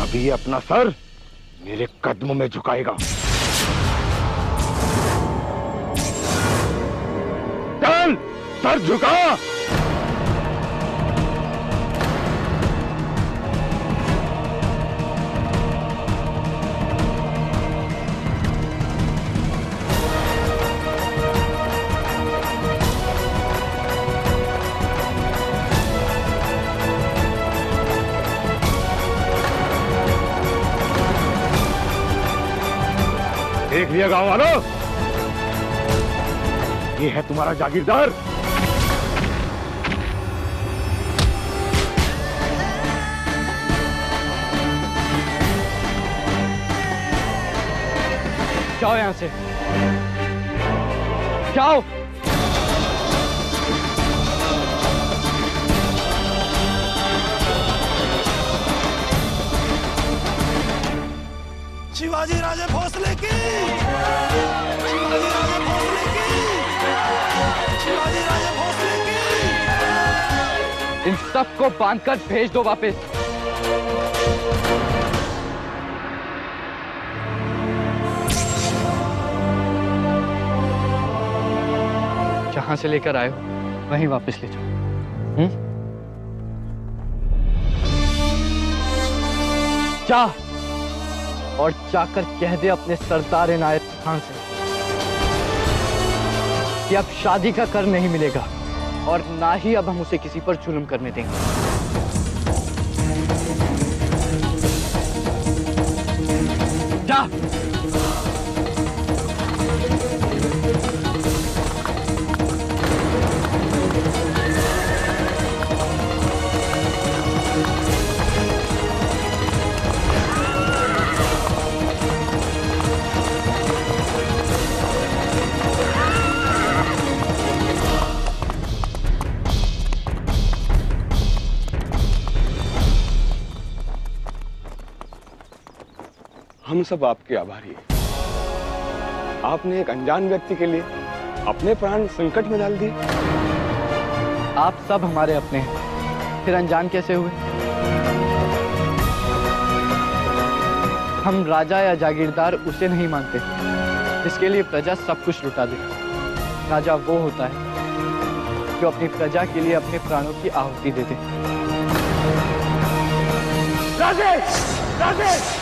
अभी ये अपना सर मेरे कदमों में झुकाएगा। चल, सर झुका। देख लिया गांव वालों, ये है तुम्हारा जागीरदार। जाओ यहां से, जाओ। शिवाजी राजे भोसले की, शिवाजी राजे भोसले की, शिवाजी राजे भोसले की। इन सबको बांधकर भेज दो वापस। जहां से लेकर आए हो वहीं वापस ले जाओ। जा और जाकर कह दे अपने सरदार इनायत खान से कि अब शादी का कर नहीं मिलेगा और ना ही अब हम उसे किसी पर जुल्म करने देंगे। जा। हम सब आपके आभारी हैं। आपने एक अनजान व्यक्ति के लिए अपने प्राण संकट में डाल दिए। आप सब हमारे अपने हैं, फिर अनजान कैसे हुए? हम राजा या जागीरदार उसे नहीं मानते जिसके लिए प्रजा सब कुछ लुटा दे। राजा वो होता है जो अपनी प्रजा के लिए अपने प्राणों की आहुति दे दे। राजेश! राजेश!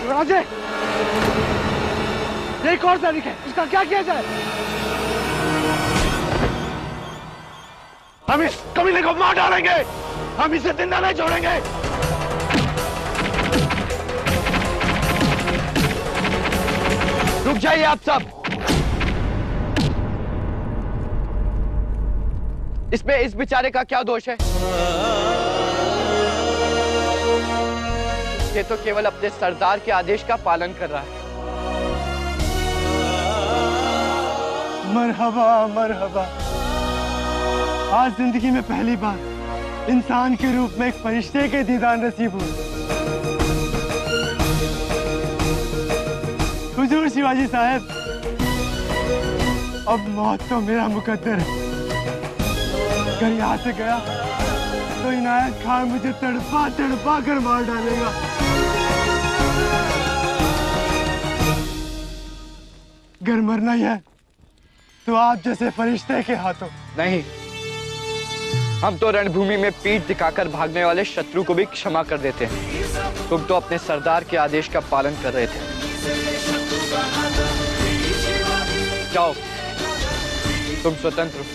राजे, ये एक और तारीख है, इसका क्या किया जाए? हम इस कमीने को मार डालेंगे, हम इसे जिंदा नहीं छोड़ेंगे। रुक जाइए आप सब। इसमें इस बेचारे का क्या दोष है? ये तो केवल अपने सरदार के आदेश का पालन कर रहा है। मरहबा मरहबा। आज जिंदगी में पहली बार इंसान के रूप में एक फरिश्ते के दीदार नसीब हुए। हुजूर शिवाजी साहब, अब मौत तो मेरा मुकद्दर है। अगर यहाँ से गया तो इनायत खान मुझे तड़पा तड़पा कर मार डालेगा। अगर मरना ही है तो आप जैसे फरिश्ते के हाथों। नहीं, हम तो रणभूमि में पीठ दिखाकर भागने वाले शत्रु को भी क्षमा कर देते हैं। तुम तो अपने सरदार के आदेश का पालन कर रहे थे। जाओ, तुम स्वतंत्र हो।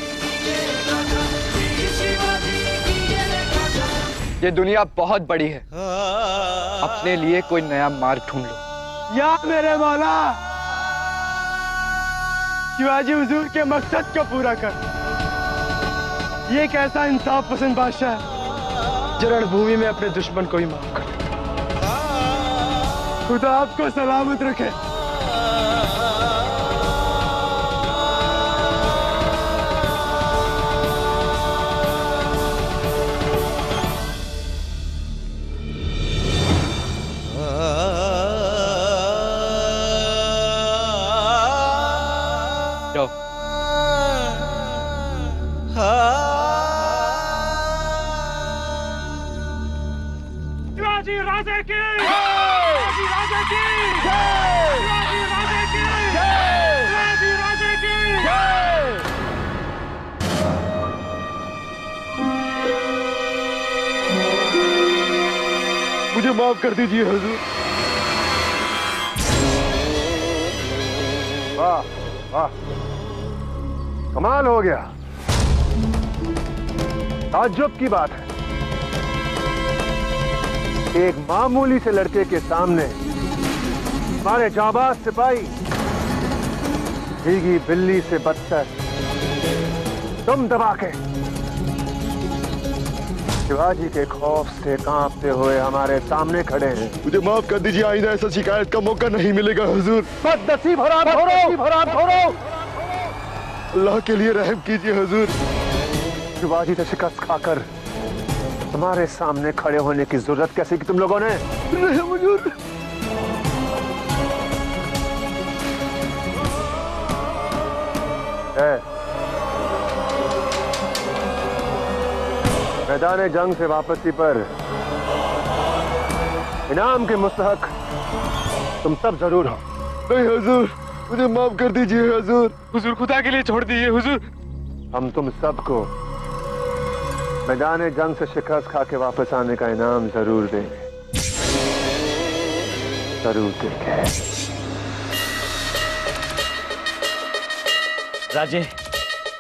ये दुनिया बहुत बड़ी है, अपने लिए कोई नया मार्ग ढूंढ लो। या मेरे मौला, शिवाजी हुजूर के मकसद को पूरा कर। ये कैसा इंसाफ पसंद बादशाह है जो रणभूमि में अपने दुश्मन को ही माफ कर दे। खुदा आपको सलामत रखे। शिवाजी राजे की शिवाजी राजे की शिवाजी राजे की शिवाजी राजे की मुझे माफ कर दीजिए हुजूर। वाह वाह, कमाल हो गया। ताज्जुब की बात है, एक मामूली से लड़के के सामने हमारे जाबाज सिपाही भीगी बिल्ली से बदतर तुम दबा के शिवाजी के खौफ से कांपते हुए हमारे सामने खड़े हैं। मुझे माफ कर दीजिए, आइंदा ऐसा शिकायत का मौका नहीं मिलेगा हुजूर। बदनसीब हराम खोरो, अल्लाह के लिए रहम कीजिए हुजूर। शिवाजी से शिकस्त खाकर तुम्हारे सामने खड़े होने की जरूरत कैसे की तुम लोगों ने? रहम हुजूर। मैदान जंग से वापसी पर इनाम के मुस्तहक तुम सब जरूर हो। नहीं हुजूर, मुझे माफ कर दीजिए हुजूर। हुजूर खुदा के लिए छोड़ दीजिए हुजूर। हम तुम सबको मैदान जंग से शिकस्त खा के वापस आने का इनाम जरूर देंगे, जरूर देंगे। राजे,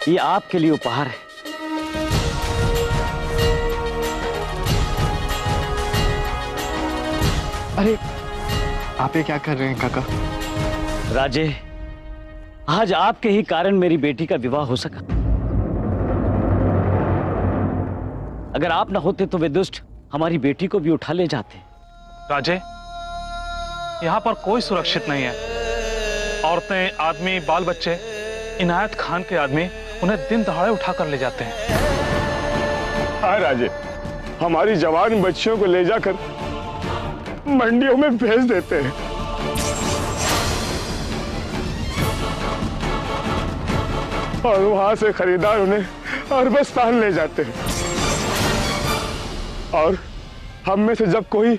ये आपके लिए उपहार है। अरे आप ये क्या कर रहे हैं काका? राजे, आज आपके ही कारण मेरी बेटी का विवाह हो सका। अगर आप न होते तो वे दुष्ट हमारी बेटी को भी उठा ले जाते। राजे, यहाँ पर कोई सुरक्षित नहीं है। औरतें, आदमी, बाल बच्चे, इनायत खान के आदमी उन्हें दिन दहाड़े उठा कर ले जाते हैं। हाँ राजे, हमारी जवान बच्चियों को ले जाकर मंडियों में भेज देते हैं। और वहां से खरीदार उन्हें अरबस्तान ले जाते हैं। और हम में से जब कोई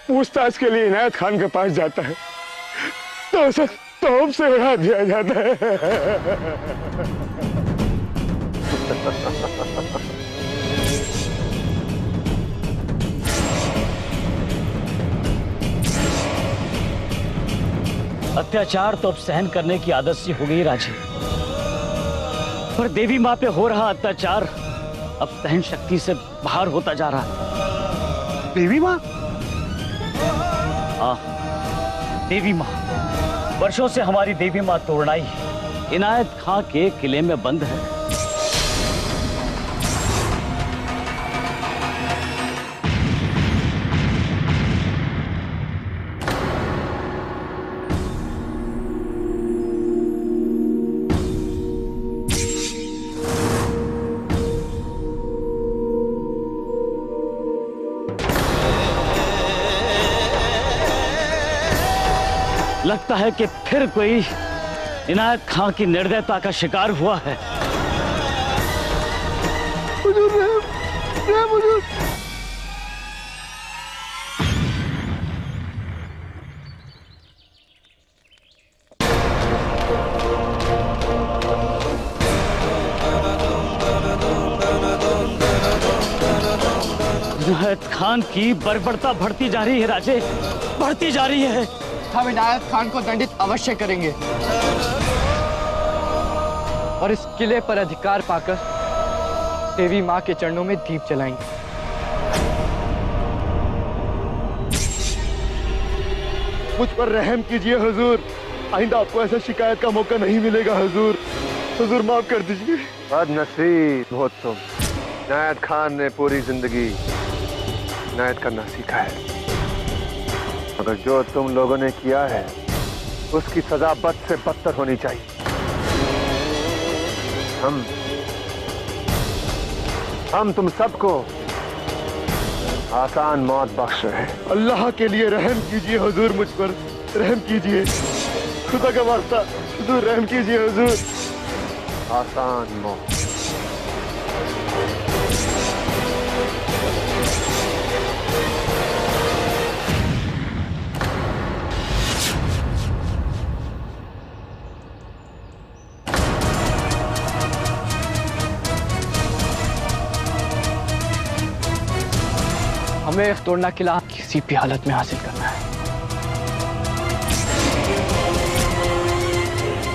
पूछताछ के लिए इनायत खान के पास जाता है तो उसे तोप से उड़ा दिया जाता है। अत्याचार तो अब सहन करने की आदत सी हो गई राजे, पर देवी माँ पे हो रहा अत्याचार अब सहन शक्ति से बाहर होता जा रहा है। देवी माँ? हाँ, देवी माँ। वर्षों से हमारी देवी माँ तोरनाई इनायत खां के किले में बंद है। लगता है कि फिर कोई इनायत खां की निर्दयता का शिकार हुआ है। इनायत खान की बर्बरता बढ़ती जा रही है राजे, बढ़ती जा रही है। हम इनायत खान को दंडित अवश्य करेंगे और इस किले पर अधिकार पाकर देवी माँ के चरणों में दीप जलाएंगे। मुझ पर रहम कीजिए हुजूर, आइंदा आपको ऐसा शिकायत का मौका नहीं मिलेगा हुजूर। हुजूर माफ कर दीजिए। बदनसीब हो तुम। इनायत खान ने पूरी जिंदगी इनायत करना सीखा है, मगर जो तुम लोगों ने किया है उसकी सजा बद से बदतर होनी चाहिए। हम तुम सबको आसान मौत बख्श रहे हैं। अल्लाह के लिए रहम कीजिए हुजूर, मुझ पर रहम कीजिए। खुदा का वास्ता हुजूर रहम कीजिए हुजूर। आसान मौत। हमें एक तोड़ना किला किसी भी हालत में हासिल करना है।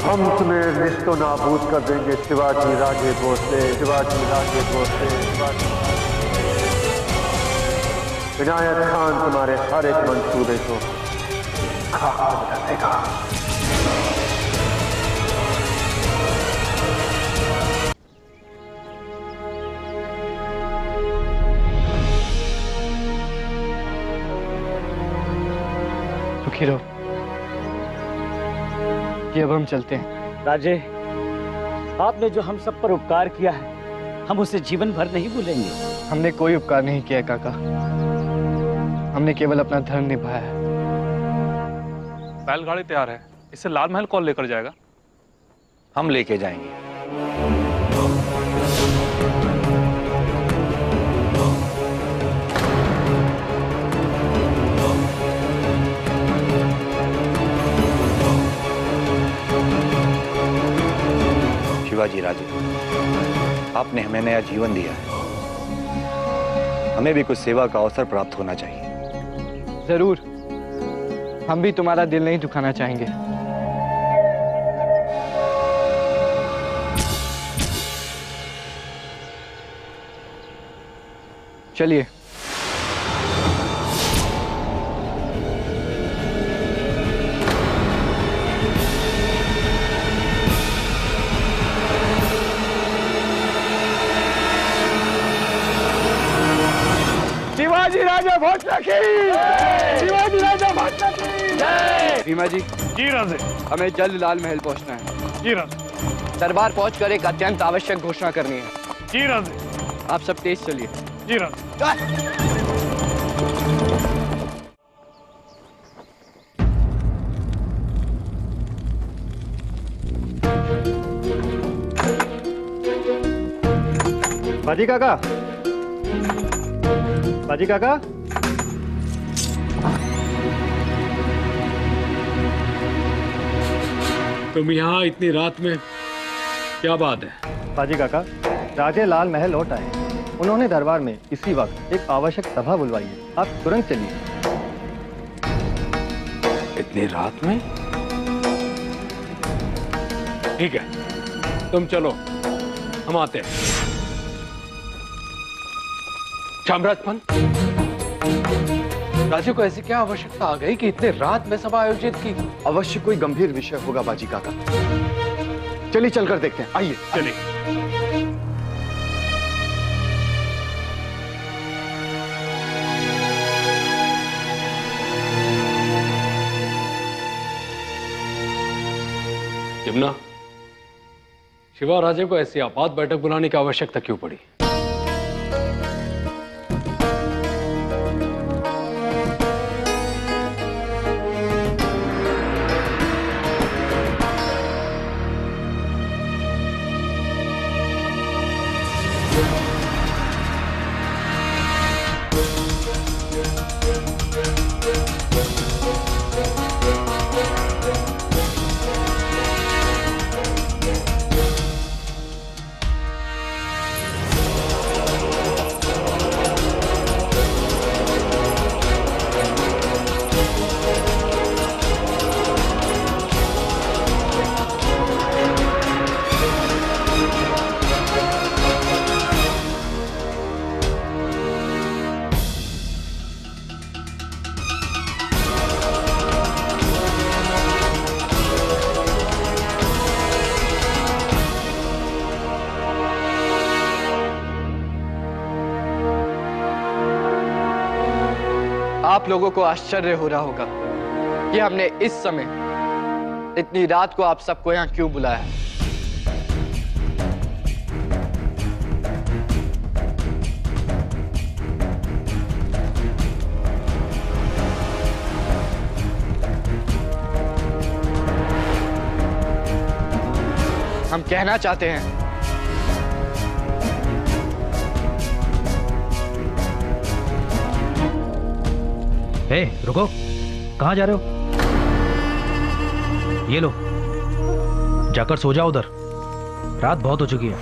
हम तुम्हें निस्तो नाबूद कर देंगे शिवाजी राजे भोसले, शिवाजी राजे भोसले, शिवाजी। विनायक खान तुम्हारे हर एक मंसूबे को खाक कर देगा। सुखी रहो। ये अब हम चलते हैं। राजे, आपने जो हम सब पर उपकार किया है, हम उसे जीवन भर नहीं भूलेंगे। हमने कोई उपकार नहीं किया काका, हमने केवल अपना धर्म निभाया है। बैलगाड़ी तैयार है, इसे लाल महल कौन लेकर जाएगा? हम लेके जाएंगे। शिवाजी राजे, आपने हमें नया जीवन दिया है, हमें भी कुछ सेवा का अवसर प्राप्त होना चाहिए। जरूर, हम भी तुम्हारा दिल नहीं दुखाना चाहेंगे। चलिए। शिवाजी राजा भोसले की, शिवाजी राजा भोसले की जय। भीमा जी, जी राजे। हमें जल्द लाल महल पहुंचना है। जी राजे। दरबार पहुंचकर एक अत्यंत आवश्यक घोषणा करनी है। जी राजे। आप सब तेज चलिए। जी राजे। बाजी काका, बाजी काका, तुम यहाँ इतनी रात में, क्या बात है? बाजी काका, राजे लाल महल लौट आए। उन्होंने दरबार में इसी वक्त एक आवश्यक सभा बुलवाई है। आप तुरंत चलिए। इतनी रात में? ठीक है, तुम चलो, हम आते हैं। चामराज पंत, राजे को ऐसी क्या आवश्यकता आ गई कि इतने रात में सभा आयोजित की? अवश्य कोई गंभीर विषय होगा बाजी काका। चलिए चलकर देखते हैं, आइए। चलिए। यमुना, शिवा राजे को ऐसी आपात बैठक बुलाने की आवश्यकता क्यों पड़ी? आप लोगों को आश्चर्य हो रहा होगा कि हमने इस समय इतनी रात को आप सबको यहाँ क्यों बुलाया है। हम कहना चाहते हैं रुको, कहाँ जा रहे हो? ये लो, जाकर सो जाओ उधर, रात बहुत हो चुकी है।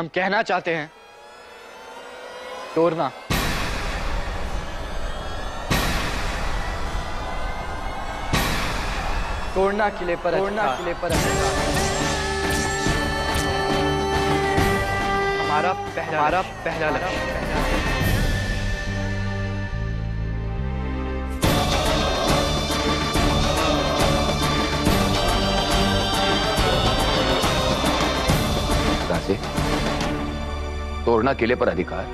हम कहना चाहते हैं तोड़ना। तोड़ना किले पर अधिकार। हमारा पहला लक्ष्य। राजे, तोड़ना किले पर अधिकार।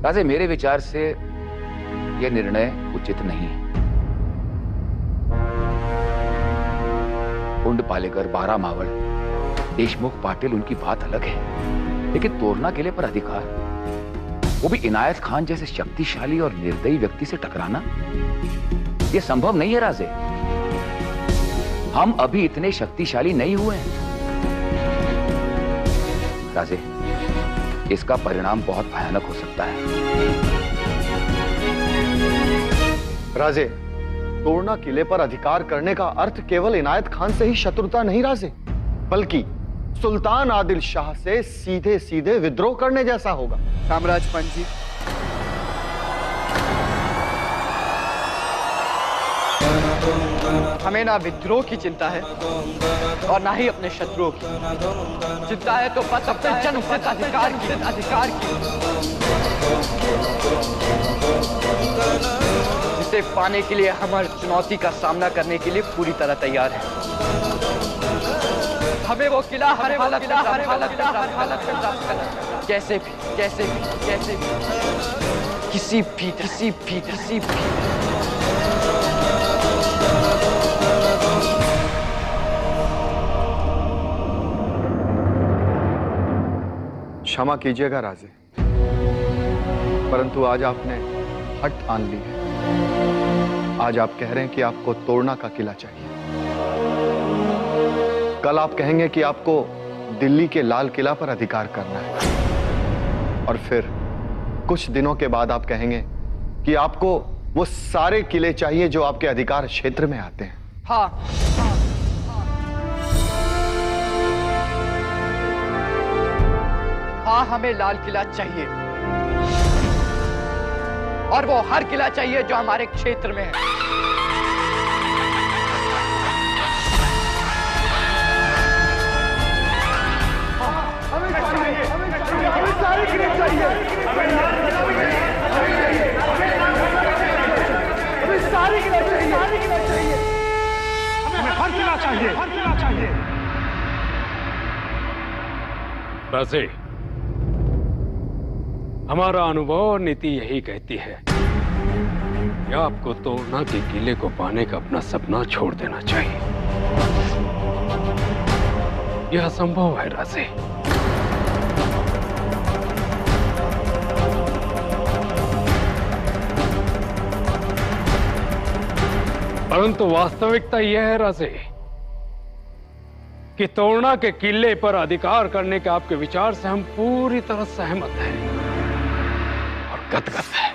राजे, मेरे विचार से यह निर्णय उचित नहीं है। कुंड पालेकर, बारा मावड़, देशमुख, पाटिल, उनकी बात अलग है, लेकिन तोड़ना किले पर अधिकार, वो भी इनायत खान जैसे शक्तिशाली और निर्दयी व्यक्ति से टकराना, यह संभव नहीं है राजे। हम अभी इतने शक्तिशाली नहीं हुए हैं। राजे, इसका परिणाम बहुत भयानक हो सकता है। राजे, तोड़ना किले पर अधिकार करने का अर्थ केवल इनायत खान से ही शत्रुता नहीं राजे, बल्कि सुल्तान आदिल शाह से सीधे सीधे विद्रोह करने जैसा होगा। साम्राज्य पंजी, हमें ना विद्रोह की चिंता है और ना ही अपने शत्रुओं की चिंता है, तो बस अपने जनहित अधिकार की जिसे पाने के लिए हम हर चुनौती का सामना करने के लिए पूरी तरह तैयार हैं। हमें वो किला कैसे भी किसी भी क्षमा कीजिएगा राजे, परंतु आज आपने हट ठान ली है। आज आप कह रहे हैं कि आपको तोड़ना का किला चाहिए। कल आप कहेंगे कि आपको दिल्ली के लाल किला पर अधिकार करना है, और फिर कुछ दिनों के बाद आप कहेंगे कि आपको वो सारे किले चाहिए जो आपके अधिकार क्षेत्र में आते हैं। हाँ, हमें लाल किला चाहिए, और वो हर किला चाहिए जो हमारे क्षेत्र में है। हमें सारे किले चाहिए, हमें सारे किले चाहिए, हमें हर किला चाहिए। राजे, हमारा अनुभव और नीति यही कहती है कि आपको तोड़ना के किले को पाने का अपना सपना छोड़ देना चाहिए। यह असंभव है राजे। परंतु वास्तविकता यह है राजे कि तोड़ना के किले पर अधिकार करने के आपके विचार से हम पूरी तरह सहमत हैं और गदगद हैं।